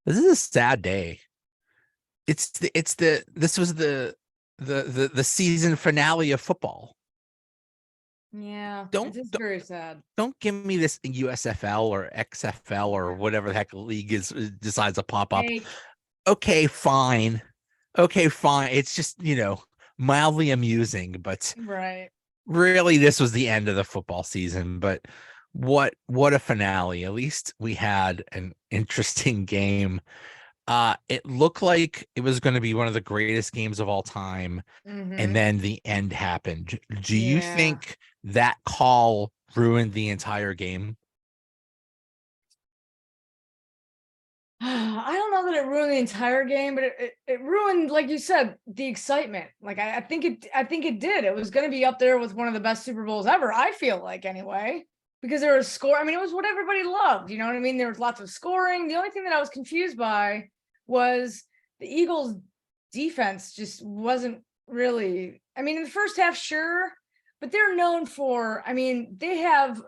This is a sad day. This was the season finale of football. Yeah, Don't it is very sad. Don't give me this USFL or XFL or whatever the heck league decides to pop up. Okay, fine. It's just, mildly amusing, but Right. really this was the end of the football season. But what a finale. At least we had an interesting game. It looked like it was going to be one of the greatest games of all time. And then the end happened. Do you think that call ruined the entire game? I don't know that it ruined the entire game, but it ruined, like you said, the excitement. Like I think it did. It was going to be up there with one of the best Super Bowls ever. I feel like anyway, because there was score. I mean, it was what everybody loved. You know what I mean? There was lots of scoring. The only thing that I was confused by was the Eagles' defense just wasn't really. I mean, in the first half, sure, but they're known for. I mean, they have.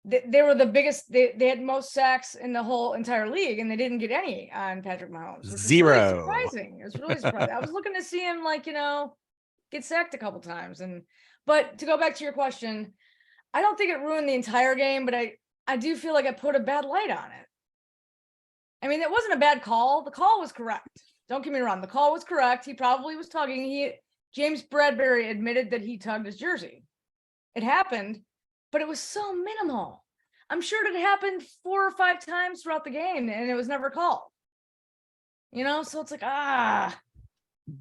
They were the biggest. They had most sacks in the whole entire league, and they didn't get any on Patrick Mahomes. Which 0. Was really surprising. It was really surprising. I was looking to see him, get sacked a couple times. But to go back to your question, I don't think it ruined the entire game, but I do feel like I put a bad light on it. I mean, it wasn't a bad call. The call was correct. Don't get me wrong. The call was correct. He probably was tugging. James Bradbury admitted that he tugged his jersey. It happened. But it was so minimal. I'm sure it happened 4 or 5 times throughout the game, and it was never called. So it's like,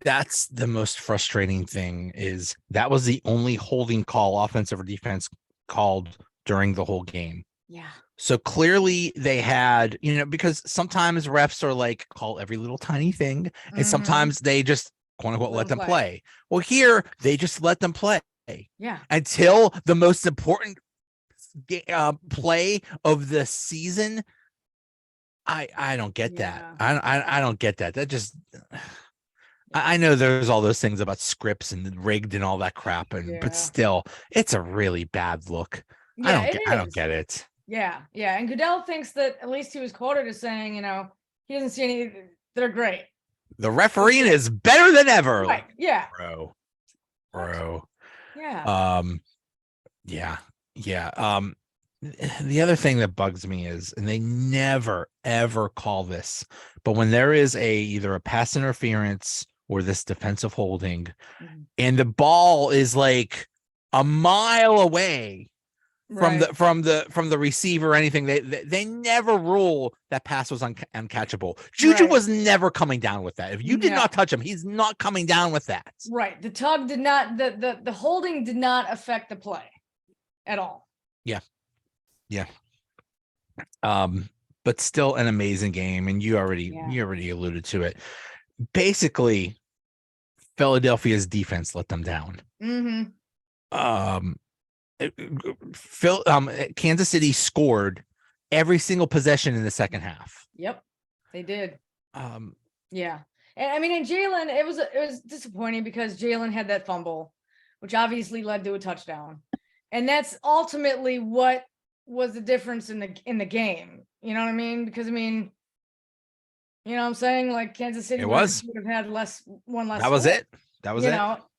That's the most frustrating thing is that was the only holding call, offensive or defense, called during the whole game. Yeah. So clearly they had, because sometimes refs are like, call every little tiny thing, and sometimes they just, quote unquote, let them play. Well, here, they just let them play. Yeah. Until the most important play of the season. I don't get that. I don't get that. That just I know there's all those things about scripts and rigged and all that crap, but still, it's a really bad look. Yeah, I don't get it. Yeah. And Goodell thinks that, at least he was quoted as saying, he doesn't see any that are great. The refereeing is better than ever. Right. Yeah. Bro. Yeah. Yeah. The other thing that bugs me is, and they never ever call this, but when there is either a pass interference or this defensive holding, and the ball is like a mile away from the receiver or anything, they never rule that pass was uncatchable. Juju was never coming down with that. If you did not touch him, he's not coming down with that. Right. The tug did not, the holding did not affect the play at all. Yeah. But still an amazing game, and you already alluded to it. Basically, Philadelphia's defense let them down. Kansas City scored every single possession in the second half. Yep, they did. Yeah, and I mean, in Jalen, it was disappointing because Jalen had that fumble, which obviously led to a touchdown, and that's ultimately what was the difference in the game. You know what I mean? Because what I'm saying? Like, Kansas City would have had one less. That was it.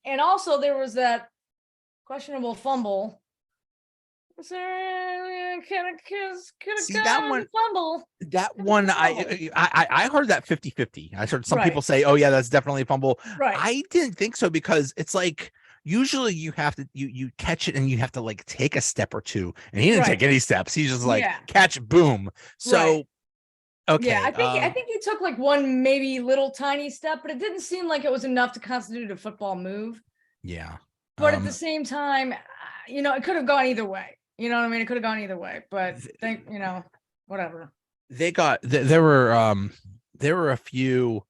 And also there was that questionable fumble. See that one? Fumble. That one, I heard that 50-50. I heard some people say, "Oh yeah, that's definitely a fumble." Right. I didn't think so, because it's like, usually you have to you catch it and you have to like take a step or two, and he didn't take any steps. He's just like catch, boom. So okay, yeah, I think he took like one maybe little tiny step, but it didn't seem like it was enough to constitute a football move. Yeah, but at the same time, it could have gone either way. You know what I mean? It could have gone either way, but whatever. There were a few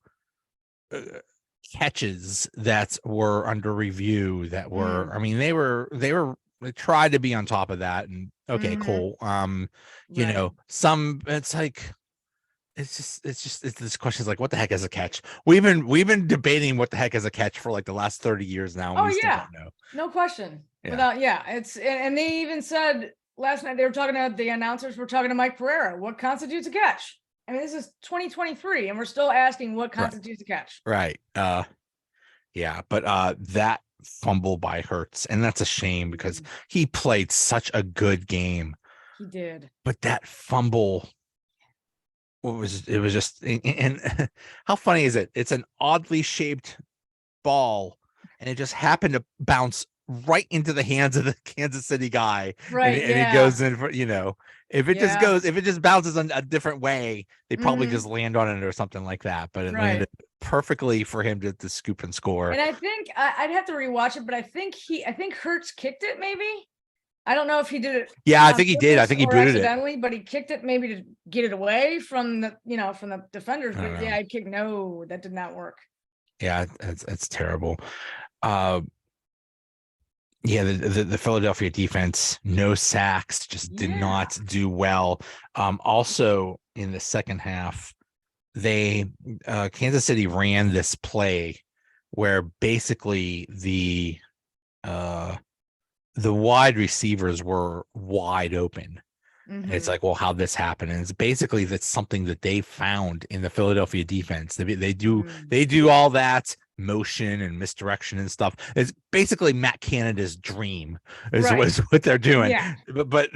catches that were under review that were, I mean, they tried to be on top of that, and cool. Some, it's like, it's this question is like, what the heck is a catch? We've been debating what the heck is a catch for like the last 30 years now. And we still don't know. No question. And they even said last night, the announcers were talking to Mike Pereira, what constitutes a catch? I mean, this is 2023 and we're still asking what constitutes a catch. Right. Yeah, but that fumble by Hurts, and that's a shame because he played such a good game. He did. But that fumble it was just and how funny is it? It's an oddly shaped ball and it just happened to bounce right into the hands of the Kansas City guy. Right. And it goes in for, if it just bounces on a different way, they probably just land on it or something like that. But it landed perfectly for him to scoop and score. And I think I'd have to rewatch it, but I think Hurts kicked it maybe. I don't know if he did it. Yeah, I think he did. I think he booted it, but he kicked it maybe to get it away from the defenders. But yeah, I kicked. No, that did not work. Yeah, that's terrible. Yeah, the Philadelphia defense, no sacks, just did not do well. Also in the second half, Kansas City ran this play where basically the wide receivers were wide open. And it's like, well, how'd this happen? And it's basically that's something that they found in the Philadelphia defense. They do all that motion and misdirection and stuff. It's basically Matt Canada's dream is what they're doing. Yeah. But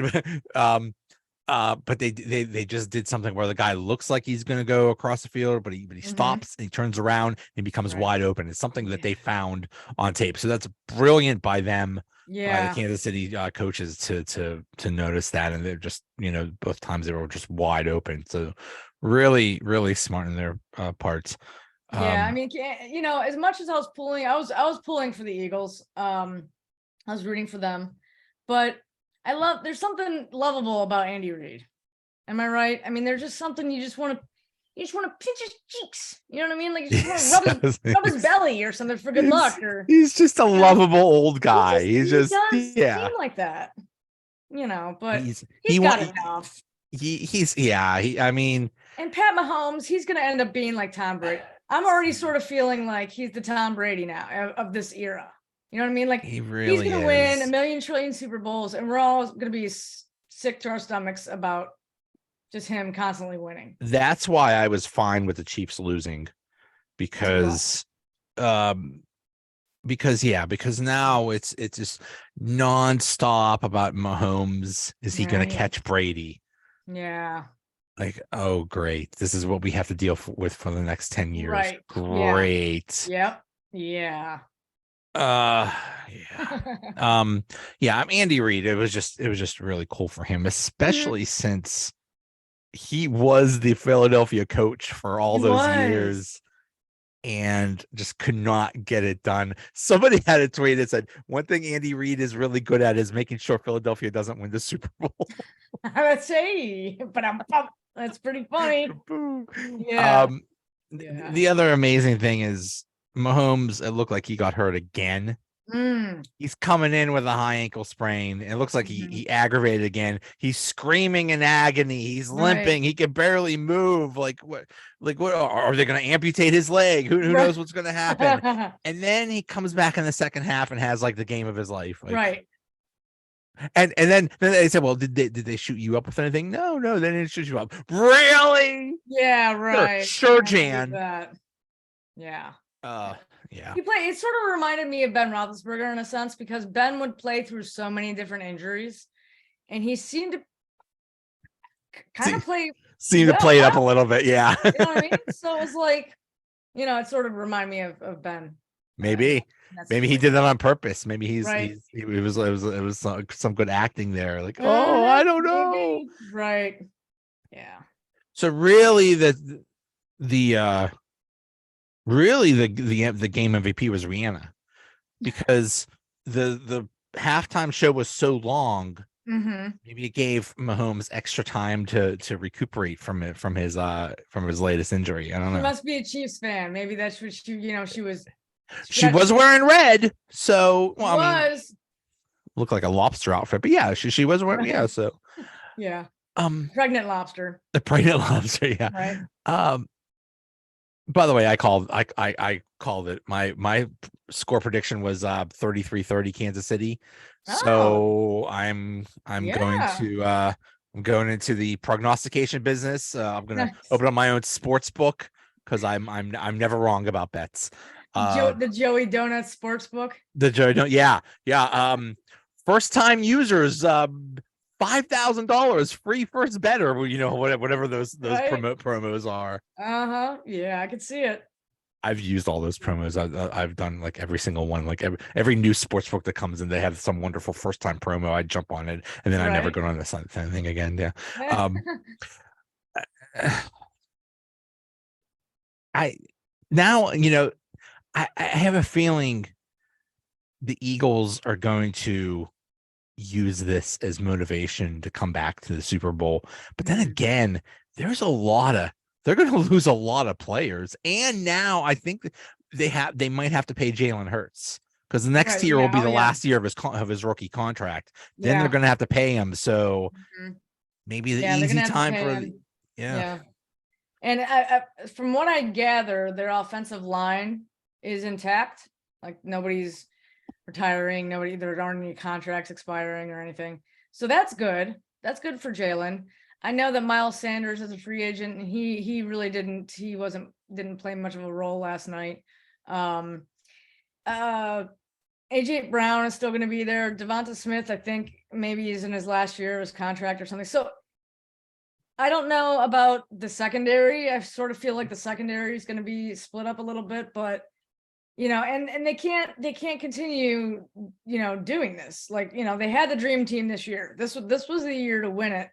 they just did something where the guy looks like he's going to go across the field, but he stops and he turns around and becomes wide open. It's something that they found on tape. So that's brilliant by them. By the Kansas City coaches to notice that, and they're just both times they were just wide open. So really smart in their parts. I mean, as much as I was pulling for the Eagles. I was rooting for them, but there's something lovable about Andy Reid. Am I right? I mean, there's just something you just want to pinch his cheeks. You know what I mean? Like you just want to rub his belly or something for good luck. Or he's just a lovable old guy. He does seem like that. But he's got enough. I mean, and Pat Mahomes, he's gonna end up being like Tom Brady. I'm already sort of feeling like he's the Tom Brady now of this era. You know what I mean? Like he's gonna win 1,000,000 trillion Super Bowls, and we're all gonna be sick to our stomachs about just him constantly winning. That's why I was fine with the Chiefs losing, because now it's just nonstop about Mahomes. Is he going to catch Brady? Yeah. Like, oh, great. This is what we have to deal with for the next 10 years. Right. Great. Yeah. Yep. Yeah. I'm Andy Reid. It was just really cool for him, especially since he was the Philadelphia coach for all those years and just could not get it done. Somebody had a tweet that said, one thing Andy Reid is really good at is making sure Philadelphia doesn't win the Super Bowl. Let's say, but that's pretty funny. Yeah. The other amazing thing is Mahomes, it looked like he got hurt again. He's coming in with a high ankle sprain. It looks like he aggravated again. He's screaming in agony. He's limping. He can barely move. Like what are they going to amputate his leg? Who knows what's going to happen? And then he comes back in the second half and has like the game of his life. Like, and then they said, well, did they shoot you up with anything? No, they didn't shoot you up. Really? Yeah, right. Sure, Jan. Yeah. Yeah. It sort of reminded me of Ben Roethlisberger in a sense, because Ben would play through so many different injuries, and he seemed to kind of play it up a little bit. Yeah. You know what I mean? So it was like, it sort of reminded me of Ben. Maybe he did that on purpose. Maybe it was some good acting there. Like, I don't know. Right. Yeah. So really the game MVP was Rihanna, because the halftime show was so long. Maybe it gave Mahomes extra time to recuperate from his latest injury. I don't know. She must be a Chiefs fan. Maybe that's what she was. She was wearing red, so looked like a lobster outfit, but yeah, she was wearing so yeah. Pregnant lobster. The pregnant lobster, yeah. Right. By the way, I called it. My score prediction was 33-30 Kansas City. So I'm going to I'm going into the prognostication business. I'm gonna Nice. open up my own sports book because I'm never wrong about bets. The Joey Donuts sports book. The Joe don't yeah. First time users, $5,000 free first bet, or whatever those Right. promos are. Yeah, I could see it. I've used all those promos. I've done like every single one. Like every new sports book that comes in, they have some wonderful first time promo. I jump on it, and then I never Right. go on this thing again. Yeah. Um, I now I have a feeling the Eagles are going to use this as motivation to come back to the Super Bowl. But then again, they're going to lose a lot of players. And now I think they might have to pay Jalen Hurts because the next year will be the last year of his rookie contract. Then they're going to have to pay him. So maybe the easy time for And from what I gather, their offensive line is intact. Like nobody's retiring, there aren't any contracts expiring or anything. So that's good. That's good for Jalen. I know that Miles Sanders is a free agent, and he really didn't play much of a role last night. AJ Brown is still going to be there. Devonta Smith, I think maybe he's in his last year of his contract or something. So I don't know about the secondary. I sort of feel like the secondary is going to be split up a little bit, but and they can't continue, doing this. Like, they had the dream team this year. This was the year to win it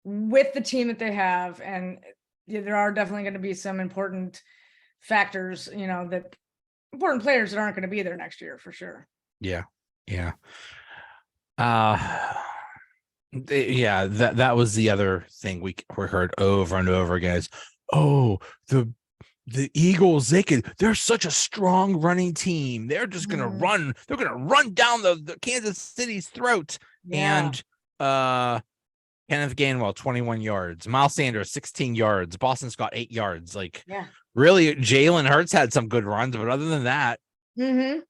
with the team that they have. And there are definitely going to be some important factors, important players that aren't going to be there next year for sure. Yeah. Yeah. That was the other thing we heard over and over again is, the Eagles, they're such a strong running team. They're just going to run. They're going to run down the Kansas City's throat. Yeah. And Kenneth Gainwell, 21 yards. Miles Sanders, 16 yards. Boston Scott, 8 yards. Like, really, Jalen Hurts had some good runs, but other than that, they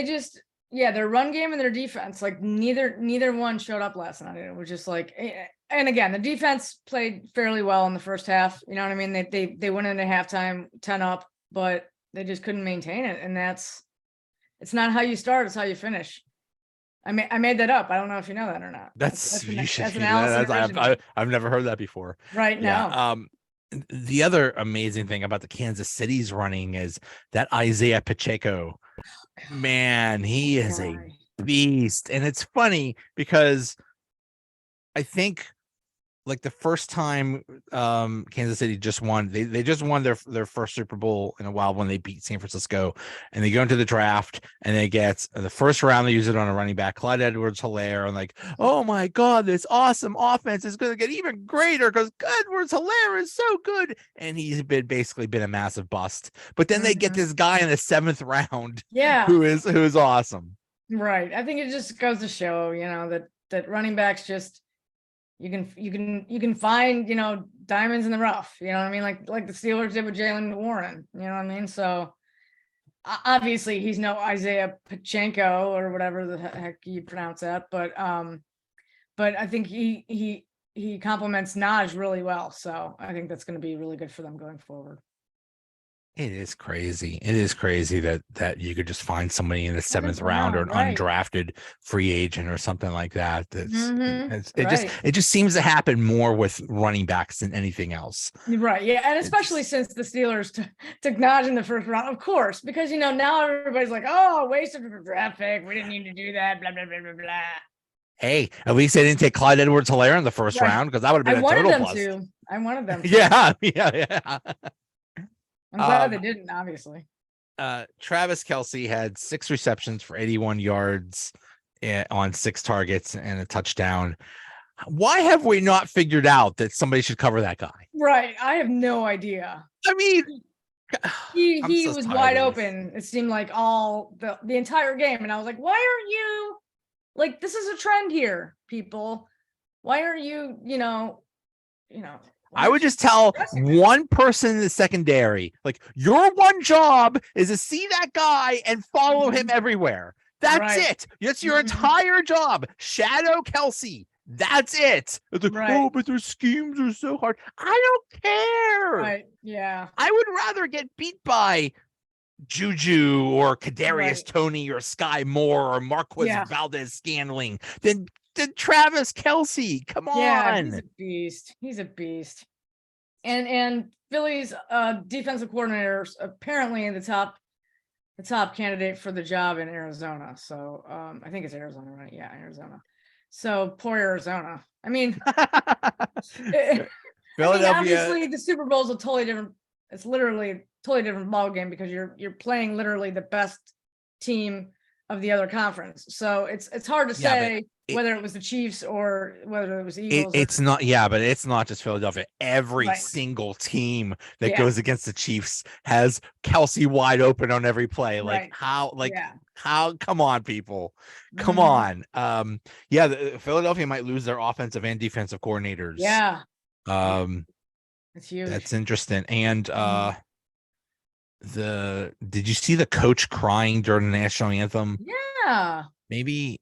just their run game and their defense, like neither one showed up last night. It was just like, and again, the defense played fairly well in the first half. You know what I mean? They went into halftime 10 up, but they just couldn't maintain it. And it's not how you start, it's how you finish. I made that up. I don't know if you know that or not. That's an Allison. I've never heard that before. Right now. The other amazing thing about the Kansas City's running is that Isaiah Pacheco, man, he is a beast. And it's funny because I think like the first time Kansas City just won, they just won their first Super Bowl in a while when they beat San Francisco, and they go into the draft and they get the first round. They use it on a running back, Clyde Edwards-Helaire, and like, oh my God, this awesome offense is going to get even greater because Edwards-Helaire is so good, and he's basically been a massive bust. But then they get this guy in the 7th round, who is awesome. Right. I think it just goes to show, that running backs just. You can find, diamonds in the rough, you know what I mean? Like the Steelers did with Jalen Warren, you know what I mean? So obviously he's no Isaiah Pacheco or whatever the heck you pronounce that, but I think he complements Naj really well. So I think that's going to be really good for them going forward. It is crazy. It is crazy that you could just find somebody in the 7th round or an undrafted free agent or something like that. It just seems to happen more with running backs than anything else. Right. Yeah. And especially since the Steelers took Naj in the 1st round, of course, because, now everybody's like, oh, wasted a draft pick. We didn't need to do that. Blah, blah, blah, blah, blah. Hey, at least they didn't take Clyde Edwards-Helaire in the 1st round because that would have been a total bust. I wanted them to. Yeah. I'm glad they didn't, obviously. Travis Kelce had 6 receptions for 81 yards on 6 targets and a touchdown. Why have we not figured out that somebody should cover that guy? Right. I have no idea. I mean, he was wide open. It seemed like all the entire game. And I was like, why aren't you like, this is a trend here, people. Why aren't you, I would just tell one person in the secondary, like, your one job is to see that guy and follow him everywhere. That's it. That's your entire job. Shadow Kelsey. That's it. It's like, oh, but their schemes are so hard. I don't care. Right. Yeah. I would rather get beat by Juju or Kadarius Toney or Sky Moore or Marquez Valdez Scantling than Travis Kelsey. Come on. Yeah, he's a beast. He's a beast. And Philly's defensive coordinator apparently the top candidate for the job in Arizona. So I think it's Arizona, right? Yeah, Arizona. So poor Arizona. I mean, Philadelphia. Obviously, the Super Bowl is a totally different. It's literally a totally different ball game because you're playing literally the best team of the other conference. So it's hard to say whether it was the Chiefs or whether it was the Eagles. It's not, but it's not just Philadelphia. Every single team that goes against the Chiefs has Kelsey wide open on every play. Like how come on, people. Come on. Philadelphia might lose their offensive and defensive coordinators. Yeah. It's huge. That's interesting. And did you see the coach crying during the national anthem? Yeah. Maybe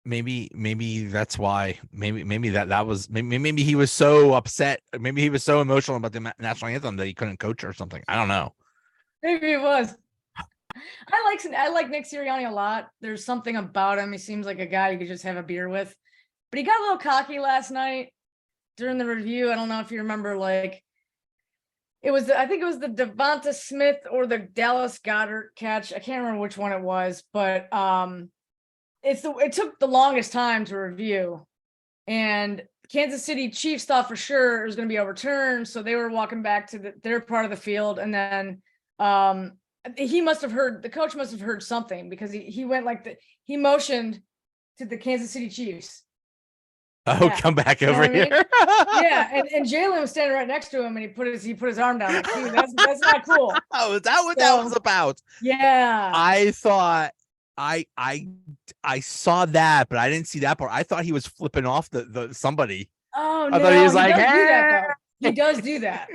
that's why. Maybe that was maybe he was so upset. Maybe he was so emotional about the national anthem that he couldn't coach or something. I don't know. Maybe it was. I like Nick Sirianni a lot. There's something about him. He seems like a guy you could just have a beer with. But he got a little cocky last night during the review. I don't know if you remember, like I think it was the Devonta Smith or the Dallas Goedert catch. I can't remember which one it was, but it took the longest time to review, and Kansas City Chiefs thought for sure it was going to be overturned, so they were walking back to their part of the field, and then the coach must have heard something because he went he motioned to the Kansas City Chiefs. Come back over here. And Jalen was standing right next to him, and he put his arm down. Like, dude, that's not cool. Oh, is that what that was about? Yeah. I thought I saw that, but I didn't see that part. I thought he was flipping off the somebody. Oh no! I thought he was like, he does do that.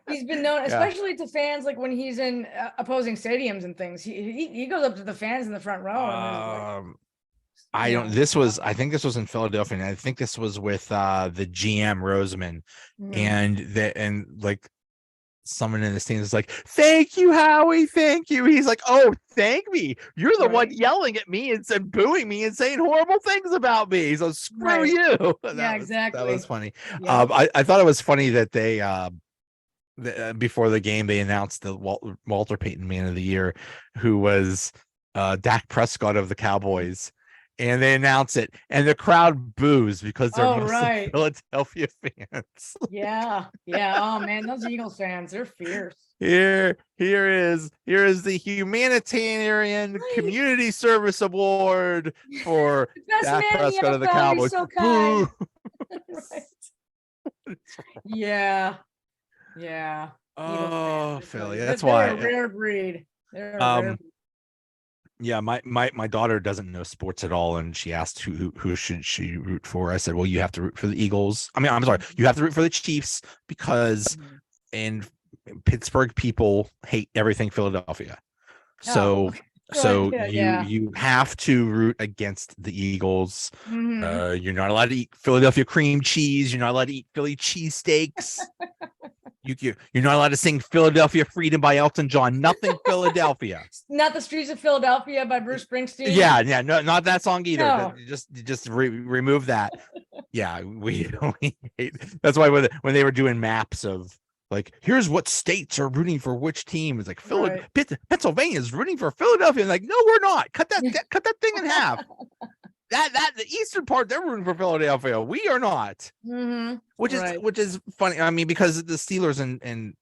He's been known, especially to fans, like when he's in opposing stadiums and things. He goes up to the fans in the front row. I think this was in Philadelphia, and I think this was with the GM Roseman, and like someone in the stands is like, "Thank you, Howie, thank you." He's like, "Oh, thank me. You're the one yelling at me and booing me and saying horrible things about me. So screw you." Exactly. That was funny. Yeah. I thought it was funny that they before the game they announced the Walter Payton Man of the Year, who was Dak Prescott of the Cowboys. And they announce it, and the crowd boos because they're mostly Philadelphia fans. Yeah. Oh man, those Eagles fans, they're fierce. Here is the Humanitarian Community Service Award for Dak Prescott of the Cowboys. So kind. Yeah. Oh, Philly. That's why. They're a rare breed. Yeah, my daughter doesn't know sports at all, and she asked who should she root for. I said, well, you have to root for the Eagles. I mean, I'm sorry, you have to root for the Chiefs because in Pittsburgh people hate everything Philadelphia. So you have to root against the Eagles. You're not allowed to eat Philadelphia cream cheese. You're not allowed to eat Philly cheesesteaks. You're not allowed to sing Philadelphia Freedom by Elton John. Nothing Philadelphia. Not the Streets of Philadelphia by Bruce Springsteen. Yeah, no, not that song either. No. Just remove that. Yeah, we hate. That's why when they were doing maps of like, here's what states are rooting for which team. It's like Pennsylvania is rooting for Philadelphia. And like, no, we're not. Cut that thing in half. That the eastern part, they're rooting for Philadelphia. We are not. Which is funny. I mean, because the Steelers and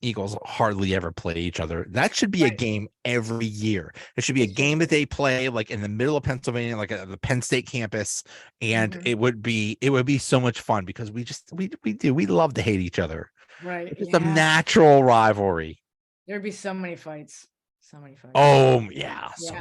Eagles hardly ever play each other. That should be a game every year. It should be a game that they play like in the middle of Pennsylvania, like at the Penn State campus, and it would be so much fun because we love to hate each other. Right. It's a natural rivalry. There'd be so many fights. Oh yeah. So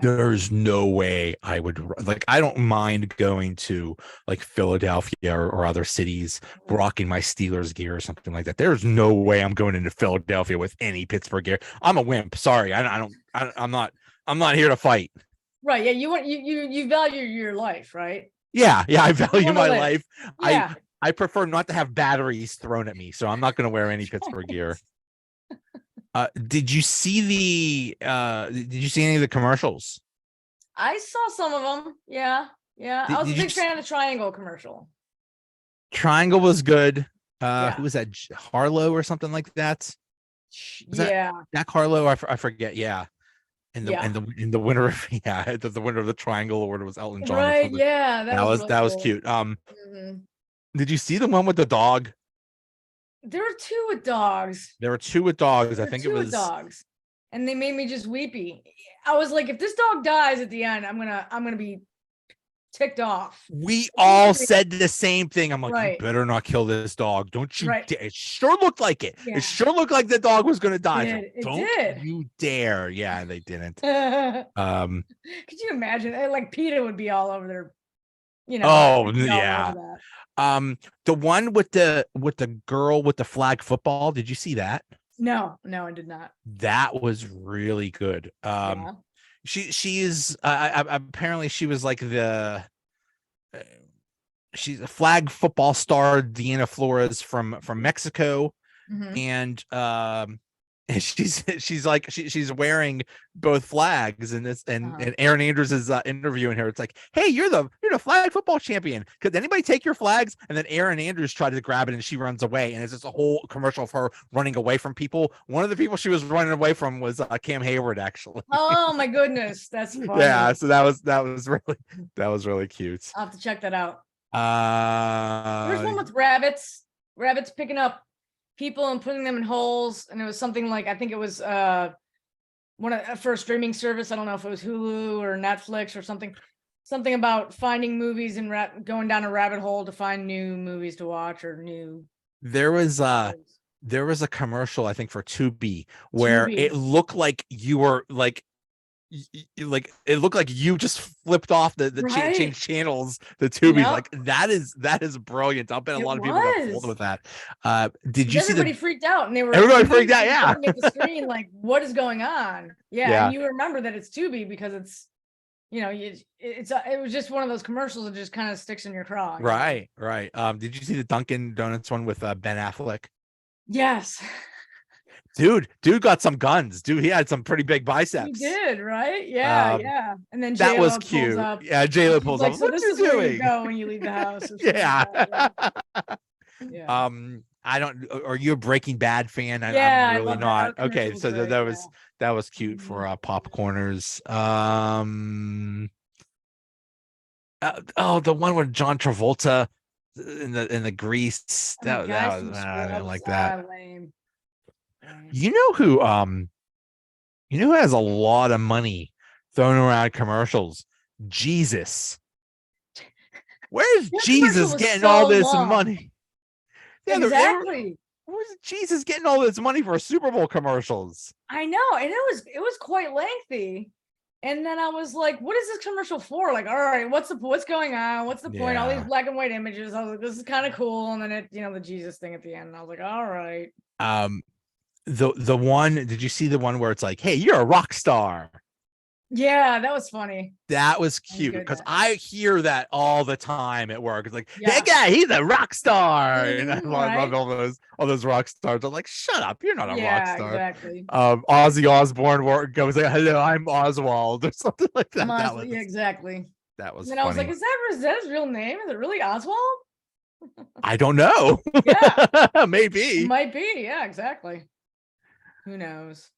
there's no way I would like. I don't mind going to like Philadelphia or other cities, rocking my Steelers gear or something like that. There's no way I'm going into Philadelphia with any Pittsburgh gear. I'm a wimp. Sorry, I'm not. I'm not here to fight. Right. Yeah. You value your life, right? Yeah, I You value want to my live. life. Yeah. I prefer not to have batteries thrown at me, so I'm not going to wear any Pittsburgh gear. Did you see did you see any of the commercials? I saw some of them. Yeah. Yeah. I was a Did you big fan of the Triangle commercial. Triangle was good. Yeah. Who was that? Harlow or something like that? Was that Yeah. Jack Harlow? I forget. Yeah. Yeah. In the winner of the winner of the Triangle Award was Elton John or Right. something. Yeah. That was really That was cool. cute. Mhm. Did you see the one with the dog? There were two with dogs. There were two with dogs. There I were think it two with was. dogs. And they made me just weepy. I was like, if this dog dies at the end, I'm gonna be ticked off. We all said the same thing. I'm like, you Right. better not kill this dog. Don't you Right. dare. It sure looked like it. Yeah. It sure looked like the dog was gonna die. So It don't did. you dare. Yeah, they didn't. Could Um you imagine? Like PETA would be all over their, oh be all yeah. over that. The one with the girl with the flag football, did you see that? No, I did not. That was really good. Yeah. She is apparently she was like the she's a flag football star, Deanna Flores from Mexico, Mhm. and she's wearing both flags, and this and Aaron Andrews is interviewing her. It's like, hey, you're the flag football champion. Could anybody take your flags? And then Aaron Andrews tried to grab it, and she runs away, and it's just a whole commercial of her running away from people. One of the people she was running away from was Cam Hayward, actually. Oh my goodness, that's funny. Yeah, so that was really cute. I'll have to check that out. There's one with rabbits picking up people and putting them in holes, and it was something like, I think it was for a streaming service. I don't know if it was Hulu or Netflix or something about finding movies and going down a rabbit hole to find new movies to watch or new. There was a commercial, I think, for Tubi where it looked like you were like it looked like you just flipped off the Right. change channels, the Tubi. Yep. Like that is brilliant. I'll bet a lot of people got fooled with that. Did you see everybody freaked out, and they were freaked out? Yeah. looking at the screen like, what is going on? Yeah. And you remember that it's Tubi because it's, it was just one of those commercials that just kind of sticks in your craw. Right. Did you see the Dunkin' Donuts one with Ben Affleck? Yes. Dude got some guns. Dude, he had some pretty big biceps. He did, right? Yeah, yeah. And then that was J-Lo cute. Up, yeah, J-Lo pulls like, up. so What this are you is where doing? you go when you leave the house. Yeah. Yeah. I don't. Are you a Breaking Bad fan? I'm really not. Okay, so good. that was cute for popcorners. The one with John Travolta in the grease. That was I didn't like that. Lame. You know who has a lot of money thrown around commercials? Jesus. Where's Jesus getting all this money? Yeah, exactly. Where's Jesus getting all this money for Super Bowl commercials? I know, and it was quite lengthy. And then I was like, what is this commercial for? Like, all right, what's going on? What's the point? All these black and white images. I was like, this is kind of cool. And then the Jesus thing at the end. And I was like, all right. The one, did you see the one where it's like, hey, you're a rock star? Yeah, that was funny. That was cute because I hear that all the time at work. It's like, hey guy, he's a rock star. And I love all those rock stars. I'm like, shut up, you're not a rock star. Exactly. Ozzy Osbourne goes like, hello, I'm Oswald or something like that. Exactly. That was and funny. I was like, is that his real name? Is it really Oswald? I don't know. Yeah. Maybe. It might be. Yeah, exactly. Who knows?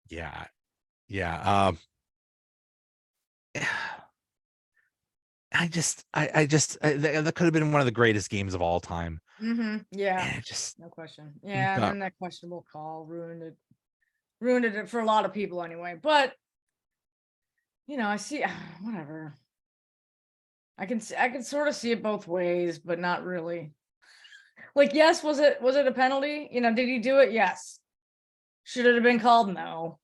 Yeah. That could have been one of the greatest games of all time. Yeah. No question. Yeah, and then that questionable call ruined it for a lot of people anyway. But I see whatever. I can sort of see it both ways, but not really. Like, yes, was it a penalty? Did he do it? Yes. Should it have been called? No.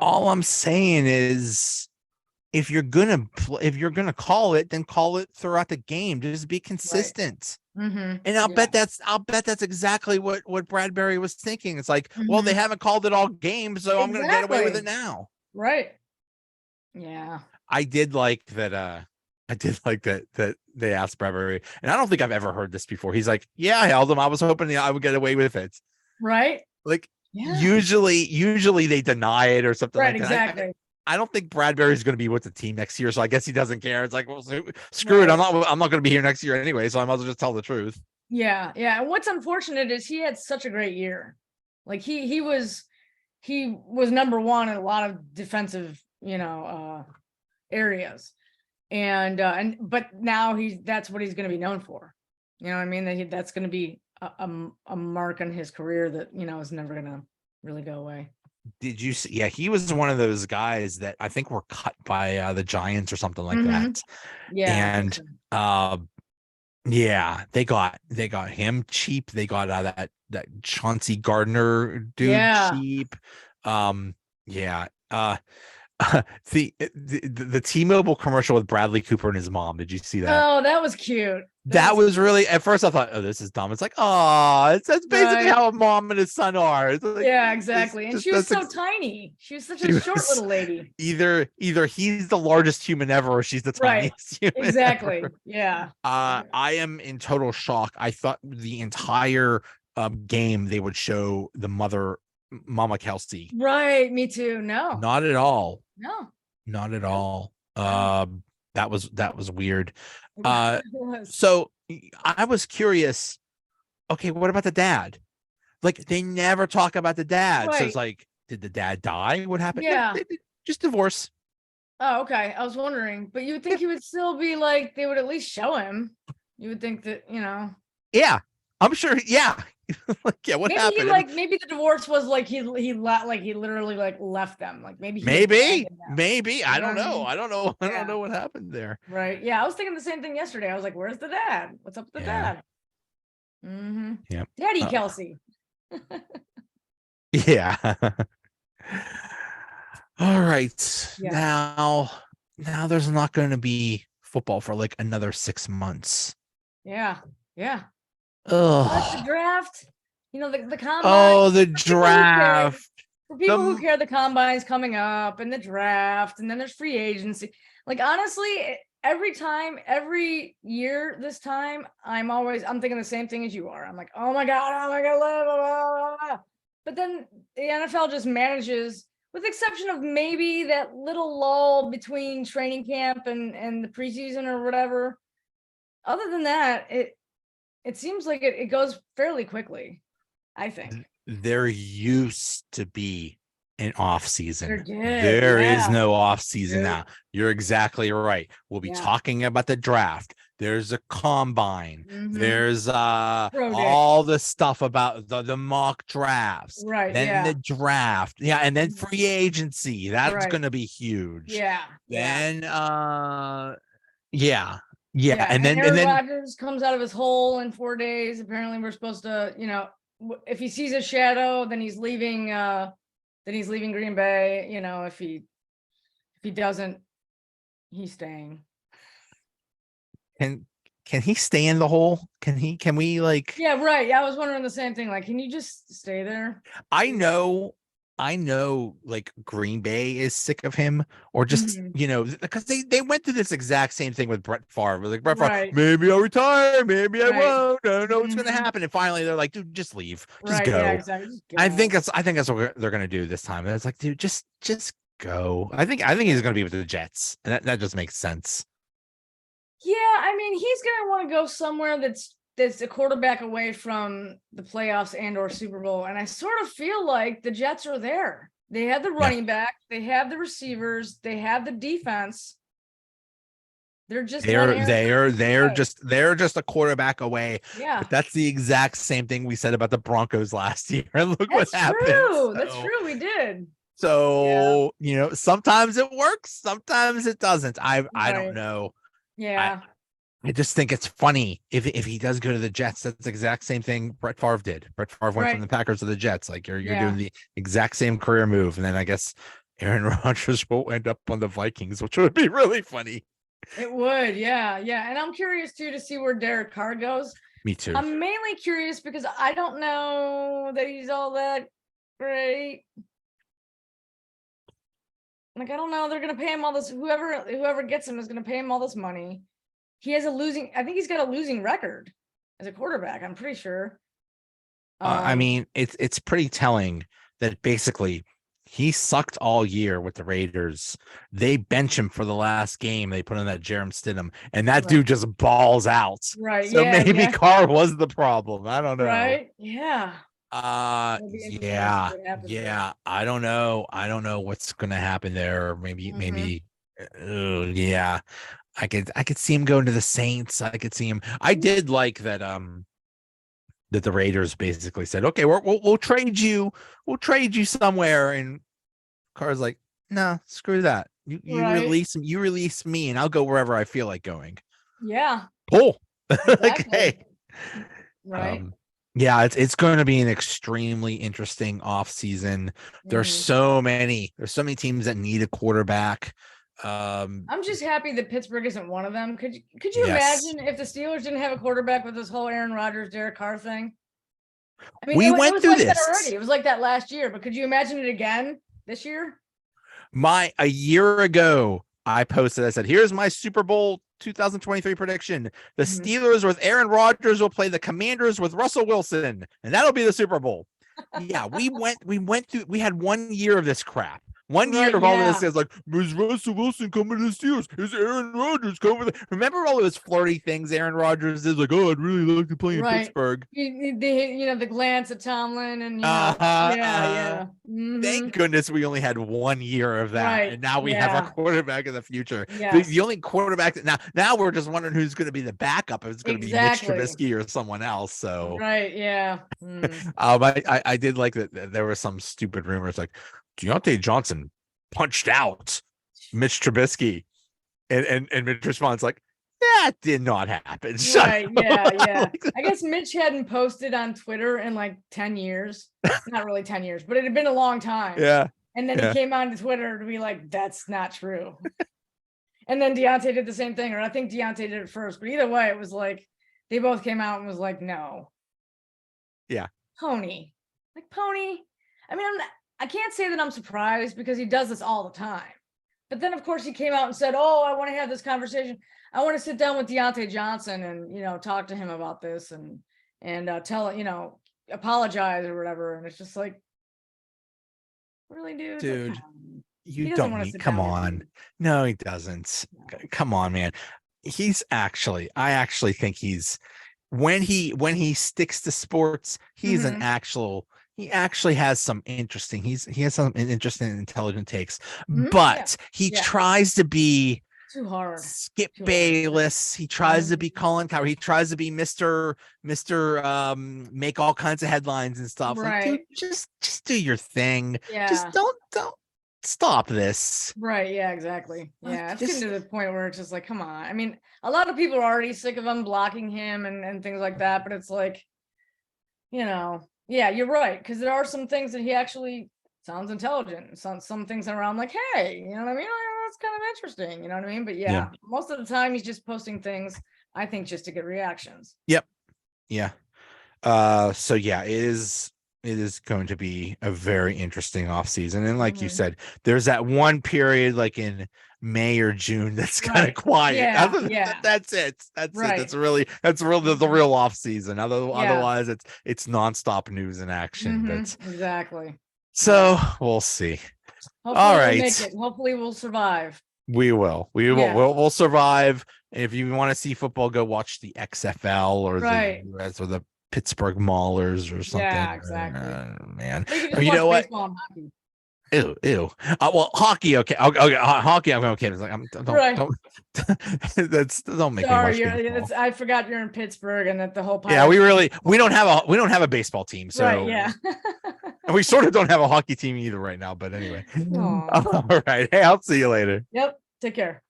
All I'm saying is, if you're gonna call it, then call it throughout the game. Just be consistent. Right. And I'll bet that's exactly what Bradbury was thinking. It's like, well, they haven't called it all game, so I'm gonna get away with it now. Right. Yeah. I did like that. I did like that they asked Bradbury, and I don't think I've ever heard this before. He's like, "Yeah, I held him. I was hoping I would get away with it." Right. Like Yeah. usually they deny it or something Right. like that. Exactly. I don't think Bradbury's going to be with the team next year, so I guess he doesn't care. It's like, well, screw it. Right. I'm not going to be here next year anyway, so I might as well just tell the truth. Yeah. Yeah. And what's unfortunate is he had such a great year. Like he was number one in a lot of defensive, areas. And but now that's what he's going to be known for. You know what I mean? That's going to be a mark on his career that, is never going to really go away. Did you see? Yeah, he was one of those guys that I think were cut by the Giants or something like Mhm. that. Yeah. And yeah, they got him cheap. They got that Chauncey Gardner dude Yeah. cheap. Yeah. The T-Mobile commercial with Bradley Cooper and his mom. Did you see that? Oh, that was cute. That was Cute. really, at first I thought, oh, this is dumb. It's like, oh, that's basically Right. how a mom and his son are. It's like, Yeah, exactly. And she was that's so tiny. She was such she a short was little lady. either he's the largest human ever or she's the Right. tiniest human Exactly. ever. Yeah. I am in total shock. I thought the entire game they would show the mother, Mama Kelsey. Right. Me too. No. Not at all. No. Not at No. all. No. That was weird. It was. So I was curious. Okay, what about the dad? Like they never talk about the dad. So it's Right. like, did the dad die? What happened? No, Yeah. just divorce. Oh, okay. I was wondering, but you would think he would still be like, they would at least show him. You would think that, Yeah, I'm sure. Yeah. Like, yeah, what happened? maybe the divorce was like he literally like left them. Like maybe he Maybe, abandoned them. maybe. I You know don't what I know. mean? I don't know. I don't Yeah. know what happened there. Right. Yeah. I was thinking the same thing yesterday. I was like, where's the dad? What's up with the Yeah. dad? Mm-hmm. Yeah. Daddy Kelsey. Yeah. All right. Yeah. Now there's not going to be football for like another 6 months. Yeah. Yeah. That's the Oh. draft. The combine. Oh, the For people who care- draft. For people who care, the combine's coming up and the draft, and then there's free agency. Like honestly, every year this time, I'm thinking the same thing as you are. I'm like, oh my God, blah, blah, blah, blah. But then the NFL just manages, with the exception of maybe that little lull between training camp and the preseason or whatever. Other than that, it seems like it goes fairly quickly, I think. There used to be an off season. There Is yeah. no off season There- now. You're exactly right. We'll be Yeah. talking about the draft. There's a combine. Mhm. There's Pro day. all the stuff about the mock drafts. Right. Then Yeah. the draft. Yeah, and then Mhm. free agency. That's Right. gonna be huge. Yeah. Yeah. Then yeah. Yeah. And then Aaron Rodgers comes out of his hole in 4 days. Apparently, we're supposed to, if he sees a shadow, then he's leaving. Then he's leaving Green Bay. If he doesn't, he's staying. can he stay in the hole? Can we like Yeah, right. Yeah, I was wondering the same thing. Like, can you just stay there? I know like Green Bay is sick of him, or just Mhm. because they went through this exact same thing with Brett Favre. Like Brett Favre, Right. maybe I'll retire, maybe I Right. won't. I don't know what's gonna Mhm. happen. And finally they're like, dude, just leave. Just Right. go. Yeah, exactly. Just I go. think that's what they're gonna do this time. And it's like, dude, just go. I think he's gonna be with the Jets. And that just makes sense. Yeah, I mean, he's gonna want to go somewhere that's a quarterback away from the playoffs and or Super Bowl. And I sort of feel like the Jets are there. They have the running back, they have the receivers, they have the defense. They're just they're just a quarterback away. Yeah. But that's the exact same thing we said about the Broncos last year. And look what happened. That's true. We did. So, sometimes it works, sometimes it doesn't. I don't know. Yeah. I just think it's funny if he does go to the Jets. That's the exact same thing Brett Favre did. Brett Favre went from the Packers to the Jets. Like you're doing the exact same career move, and then I guess Aaron Rodgers will end up on the Vikings, which would be really funny. It would, yeah. And I'm curious too to see where Derek Carr goes. Me too. I'm mainly curious because I don't know that he's all that great. Like, I don't know. They're gonna pay him all this. Whoever gets him is gonna pay him all this money. He has I think he's got a losing record as a quarterback. I'm pretty sure. I mean, it's pretty telling that basically he sucked all year with the Raiders. They bench him for the last game. They put in that Jerem Stidham, and that dude just balls out. Right. So yeah, maybe yeah. Carr was the problem. I don't know. Right. Yeah. Yeah. I don't know. I don't know what's gonna happen there. Maybe. Yeah. I could see him going to the Saints. I could see him. I did like that. That the Raiders basically said, okay, we'll trade you. We'll trade you somewhere. And Carr's like, no, screw that. You release me, and I'll go wherever I feel like going. Yeah. Cool. Exactly. Okay. Right. Yeah, it's going to be an extremely interesting off season. There's so many teams that need a quarterback. I'm just happy that Pittsburgh isn't one of them. Could you imagine if the Steelers didn't have a quarterback with this whole Aaron Rodgers, Derek Carr thing? I mean, we went through like this that already. It was like that last year, but could you imagine it again this year? A year ago, I posted, I said, here's my Super Bowl 2023 prediction. The Steelers with Aaron Rodgers will play the Commanders with Russell Wilson, and that'll be the Super Bowl. Yeah, we went through, we had 1 year of this crap. 1 year of all of this is like, is Russell Wilson coming to the Steelers? Is Aaron Rodgers coming? Remember all those flirty things Aaron Rodgers is like, oh, I'd really like to play in Pittsburgh. The glance at Tomlin and yeah. Thank goodness we only had 1 year of that, and now we have a quarterback in the future. Yes. The only quarterback that now we're just wondering who's going to be the backup. If it's going to be Mitch Trubisky or someone else. So I did like that. There were some stupid rumors like Deontay Johnson punched out Mitch Trubisky, and Mitch responds like, that did not happen. Right. Yeah. I guess Mitch hadn't posted on Twitter in like 10 years. Not really 10 years, but it had been a long time. Yeah. And then he came on to Twitter to be like, that's not true. And then Deontay did the same thing, or I think Deontay did it first. But either way, it was like they both came out and was like, no. Yeah. Pony. I mean, I can't say that I'm surprised because he does this all the time. But then, of course, he came out and said, oh, I want to have this conversation. I want to sit down with Deontay Johnson and, talk to him about this and tell, apologize or whatever. And it's just like, really, dude? You don't need, come on. No, he doesn't. Come on, man. I actually think when he sticks to sports, he's he actually has some interesting, he has some interesting and intelligent takes, but he tries to be too hard. Skip Bayless. He tries to be Colin Cowherd. He tries to be Mr. Make all kinds of headlines and stuff. Right. Like, dude, just do your thing. Yeah. Just don't stop this. Right. Yeah, exactly. Yeah. It's getting to the point where it's just like, come on. I mean, a lot of people are already sick of him blocking him and things like that, but it's like, yeah, you're right. Because there are some things that he actually sounds intelligent. Some things around like, hey, you know what I mean? That's kind of interesting. You know what I mean? But yeah, most of the time he's just posting things, I think, just to get reactions. Yep. Yeah. So yeah, it is going to be a very interesting off season. And like you said, there's that one period like in May or June that's kind of quiet. Yeah. That's it. That's it. That's really the real off season. Otherwise it's nonstop news and action. But exactly. So we'll see. Hopefully all right. We'll make it. Hopefully we'll survive. We will. We'll survive. If you want to see football, go watch the XFL or the Pittsburgh Maulers or something. Yeah, exactly. Man, you know what? Ew. Well, hockey. Okay. Hockey. I'm okay. It's like don't make Sorry, me watch I forgot you're in Pittsburgh and that the whole. Yeah, we don't have a baseball team. So right, yeah. And we sort of don't have a hockey team either right now. But anyway. All right. Hey, I'll see you later. Yep. Take care.